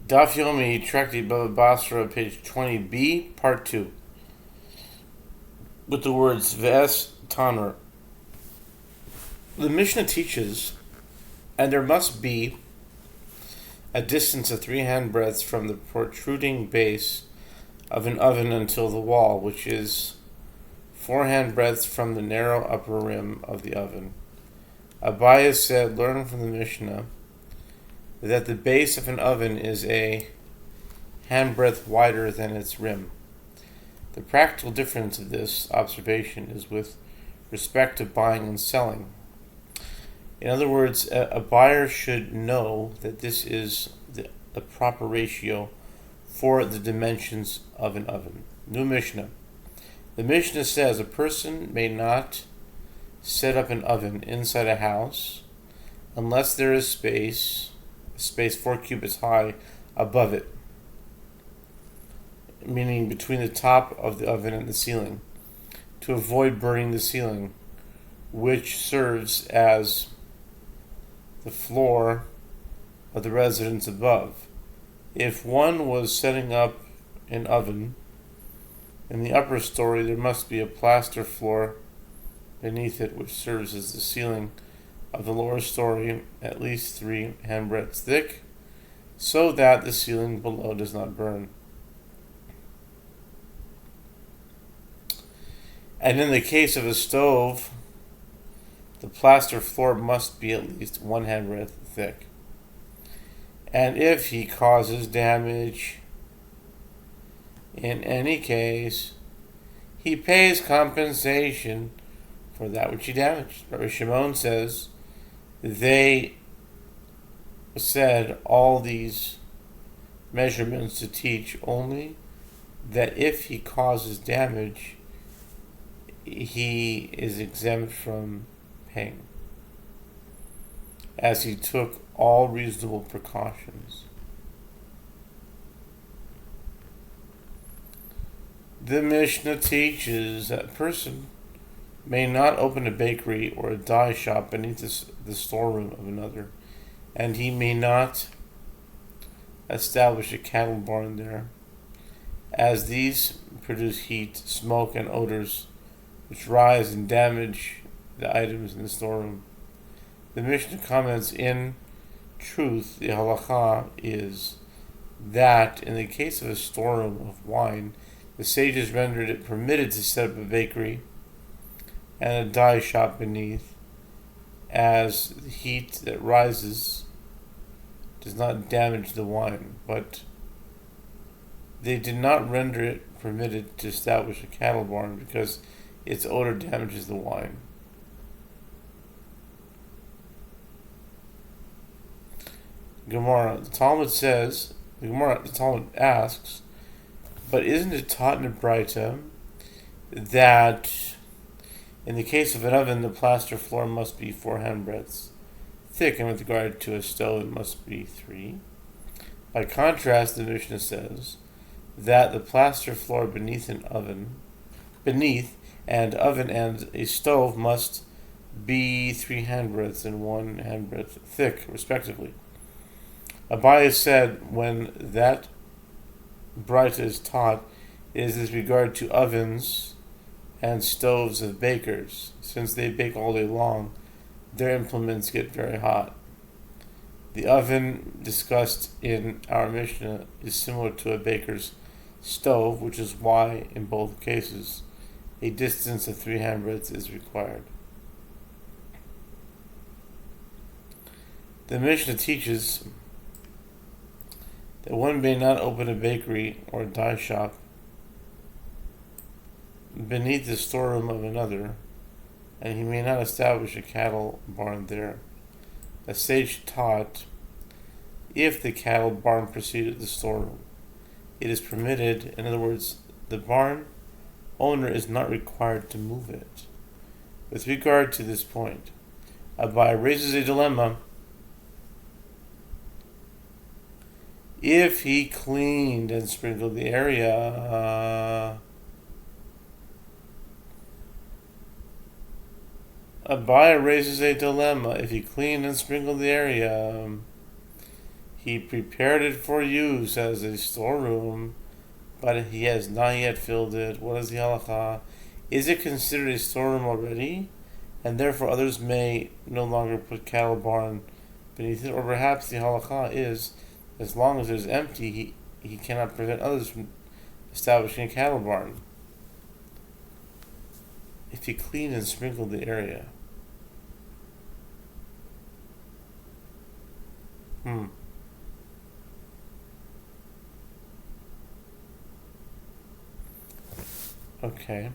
Daf Yomi, Tractate Bava Batra, page 20b, part 2, with the words Ves Tanur. The Mishnah teaches, and there must be a distance of 3 handbreadths from the protruding base of an oven until the wall, which is 4 handbreadths from the narrow upper rim of the oven. Abaye said, learn from the Mishnah that the base of an oven is a handbreadth wider than its rim. The practical difference of this observation is with respect to buying and selling. In other words, a buyer should know that this is the proper ratio for the dimensions of an oven. New Mishnah. The Mishnah says a person may not set up an oven inside a house unless there is space 4 cubits high above it, meaning between the top of the oven and the ceiling, to avoid burning the ceiling, which serves as the floor of the residence above. If one was setting up an oven in the upper story, there must be a plaster floor beneath it, which serves as the ceiling of the lower story, at least 3 handbreadths thick, so that the ceiling below does not burn. And in the case of a stove, the plaster floor must be at least 1 handbreadth thick. And if he causes damage in any case, he pays compensation for that which he damaged. Rabbi Shimon says, they said all these measurements to teach only that if he causes damage, he is exempt from paying, as he took all reasonable precautions. The Mishnah teaches that a person may not open a bakery or a dye shop beneath the storeroom of another, and he may not establish a cattle barn there, as these produce heat, smoke, and odors which rise and damage the items in the storeroom. The Mishnah comments, in truth, the halakha is that in the case of a storeroom of wine, the sages rendered it permitted to set up a bakery and a dye shop beneath, as the heat that rises does not damage the wine, but they did not render it permitted to establish a cattle barn because its odor damages the wine. Gemara, the Talmud asks, but isn't it taught in the Braita that in the case of an oven, the plaster floor must be 4 handbreadths thick, and with regard to a stove, it must be 3? By contrast, the Mishnah says that the plaster floor beneath and oven and a stove must be 3 handbreadths and 1 handbreadth thick, respectively. Abaye said, when that Braita is taught, it is with regard to ovens and stoves of bakers. Since they bake all day long, their implements get very hot. The oven discussed in our Mishnah is similar to a baker's stove, which is why, in both cases, a distance of 3 handbreadths is required. The Mishnah teaches that one may not open a bakery or a dye shop beneath the storeroom of another, and he may not establish a cattle barn there. A sage taught, if the cattle barn preceded the storeroom, it is permitted. In other words, the barn owner is not required to move it. With regard to this point, Abaye raises a dilemma. If he cleaned and sprinkled the area, Abaye raises a dilemma. If he cleaned and sprinkled the area, He prepared it for use as a storeroom, but he has not yet filled it. What is the halacha? Is it considered a storeroom already, and therefore others may no longer put cattle barn beneath it? Or perhaps the halacha is, as long as it is empty, he cannot prevent others from establishing a cattle barn if he cleaned and sprinkled the area. Okay.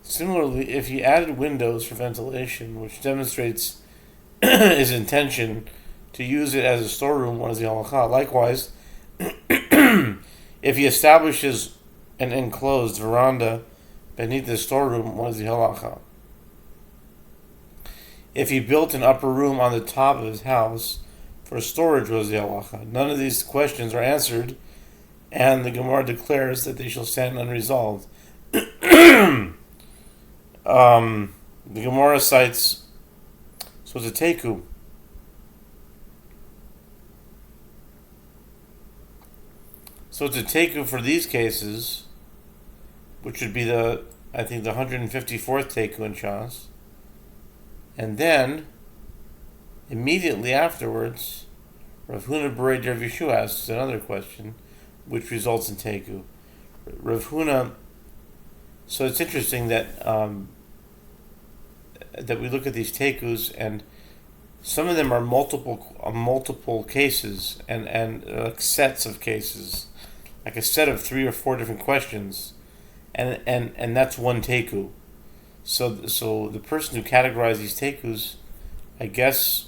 Similarly, if he added windows for ventilation, which demonstrates his intention to use it as a storeroom, what is the halacha? Likewise, if he establishes an enclosed veranda beneath the storeroom, what is the halacha? If he built an upper room on the top of his house for storage, what is the halacha? None of these questions are answered, and the Gemara declares that they shall stand unresolved. The Gemara cites, so it's a teku. So it's a teku for these cases, which would be the 154th teku in Shas. And then, immediately afterwards, Rav Huna Berei Rav Yehoshua asks another question, which results in teku. Rav Huna. So it's interesting that that we look at these tekus, and some of them are multiple cases and sets of cases, like a set of 3 or 4 different questions, and that's one teku. So the person who categorized these tekus, I guess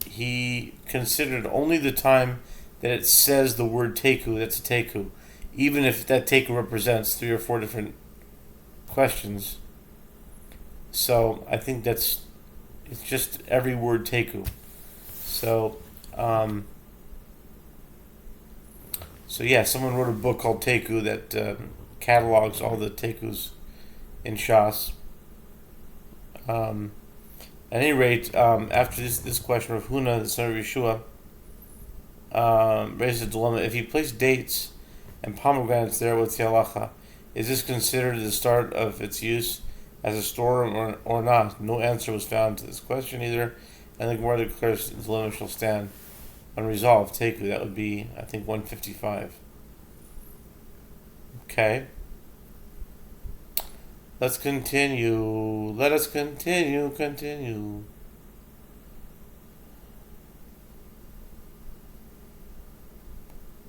he considered only the time that it says the word teku, that's a teku, even if that teku represents 3 or 4 different questions. So I think it's just every word teku. So someone wrote a book called Teku that catalogs all the tekus in Shas. At any rate, after this question of Huna, the son of Yehoshua, raises a dilemma. If he placed dates and pomegranates there, what's the halacha? Is this considered the start of its use as a storeroom or not? No answer was found to this question either, and the Gemara declares the dilemma shall stand unresolved. Teku, that would be, I think, 155. Okay. Let's continue. Let us continue.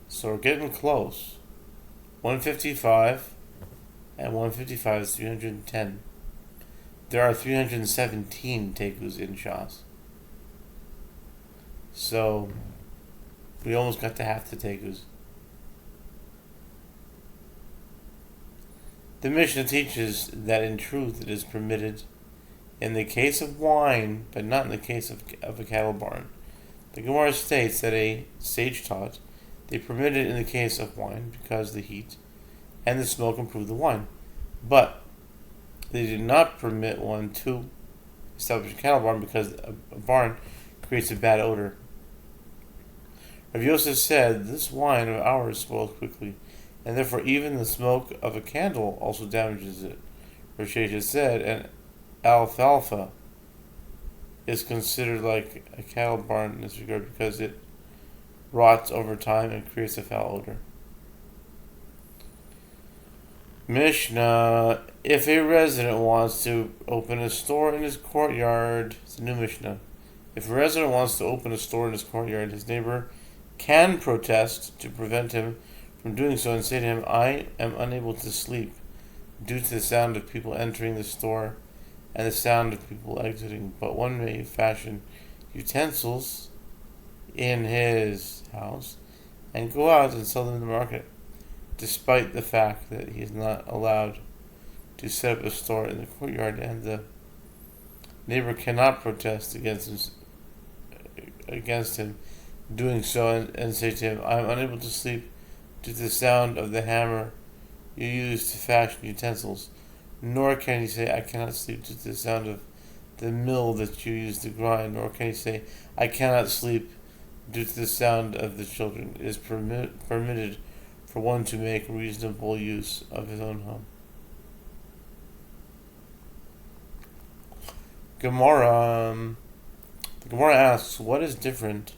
So we're getting close. 155 and 155 is 310. There are 317 tekus in Shas. So we almost got to half the tekus. The Mishnah teaches that in truth it is permitted in the case of wine, but not in the case of a cattle barn. The Gemara states that a sage taught they permitted in the case of wine because the heat and the smoke improve the wine, but they did not permit one to establish a cattle barn because a barn creates a bad odor. Rav Yosef said, "This wine of ours spoils quickly, and therefore even the smoke of a candle also damages it." Rav Sheshet said, "And alfalfa is considered like a cattle barn in this regard because it rots over time and creates a foul odor." Mishnah: if a resident wants to open a store in his courtyard, it's a new Mishnah. If a resident wants to open a store in his courtyard, his neighbor can protest to prevent him from doing so and say to him, "I am unable to sleep due to the sound of people entering the store and the sound of people exiting, but one may fashion utensils in his house and go out and sell them in the market, despite the fact that he is not allowed to set up a store in the courtyard, and the neighbor cannot protest against him doing so and say to him, 'I am unable to sleep due to the sound of the hammer you use to fashion utensils,' nor can he say, 'I cannot sleep due to the sound of the mill that you use to grind, nor can he say, I cannot sleep due to the sound of the children. It is permitted for one to make reasonable use of his own home. The Gemara asks, what is different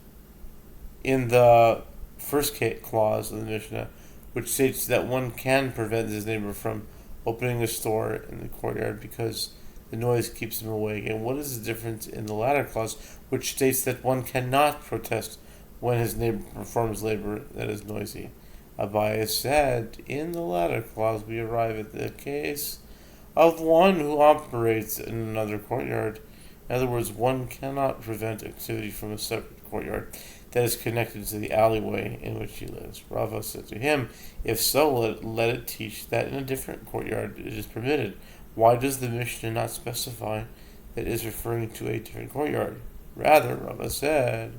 in the first clause of the Mishnah, which states that one can prevent his neighbor from opening a store in the courtyard because the noise keeps him awake? And what is the difference in the latter clause, which states that one cannot protest when his neighbor performs labor that is noisy? Abaye said, in the latter clause we arrive at the case of one who operates in another courtyard. In other words, one cannot prevent activity from a separate courtyard that is connected to the alleyway in which he lives. Bava said to him, if so, let it teach that in a different courtyard it is permitted. Why does the Mishnah not specify that it is referring to a different courtyard? Rather, Bava said,